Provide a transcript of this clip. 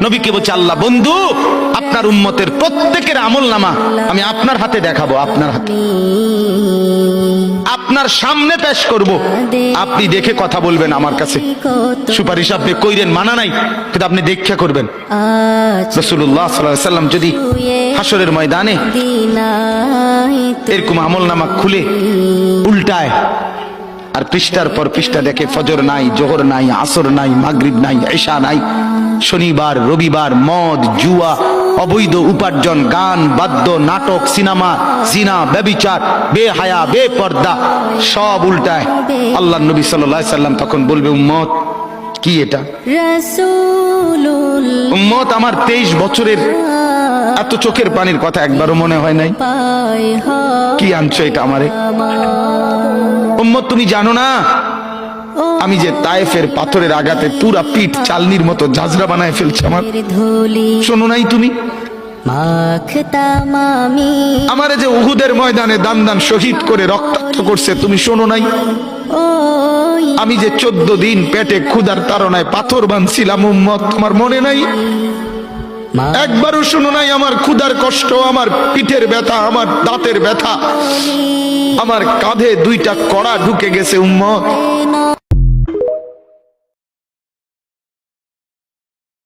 নবীকে বলছে আল্লাহ বন্ধু আপনার উম্মতের প্রত্যেকের আমলনামা আমি আপনার হাতে দেখাবো, আপনার হাতে আপনার সামনে পেশ করব, আপনি দেখে কথা বলবেন আমার কাছে। সুপারিশ আপনি কইরেন মানা নাই, কিন্তু আপনি দেখা করবেন। রাসূলুল্লাহ সাল্লাল্লাহু আলাইহি ওয়াসাল্লাম যদি হাসরের ময়দানে এরকম আমলনামা খুলে উল্টায় আর পৃষ্ঠার পর পৃষ্ঠা দেখে ফজর নাই, জোহর নাই, আসর নাই, মাগরিব নাই, ইশা নাই, শনিবার রবিবার, মদ জুয়া, অবৈধ উপার্জন, গান বাদ্য, নাটক, সিনেমা, জিনা, ব্যভিচার, বেহায়া, বেপর্দা সব উল্টায়, আল্লাহর নবী সাল্লাল্লাহু আলাইহি সাল্লাম তখন বলবে উম্মত কি এটা? উম্মত আমার 23 বছরের এত চোখের পানির কথা একবারও মনে হয় নাই, কি আনছো এটা আমারে? উম্মত তুমি জানো না আমি যে তায়েফের পাথরের আঘাতে পুরা পিঠ চালনির মতো ঝাঁঝরা বানায় ফেলছে আমার? শোনো নাই তুমি? আমারে যে উহুদের ময়দানে দান দান শহীদ করে রক্তাক্ত করছে, তুমি শোনো নাই? আমি যে 14 দিন পেটে ক্ষুধার তাড়নায় পাথর বাঁধছিলাম, উম্মত তোমার মনে নাই? একবারও শোনো নাই আমার ক্ষুধার কষ্ট, আমার পিঠের ব্যথা, আমার দাঁতের ব্যথা, আমার কাঁধে 2টা কড়া ঢুকে গেছে উম্মত?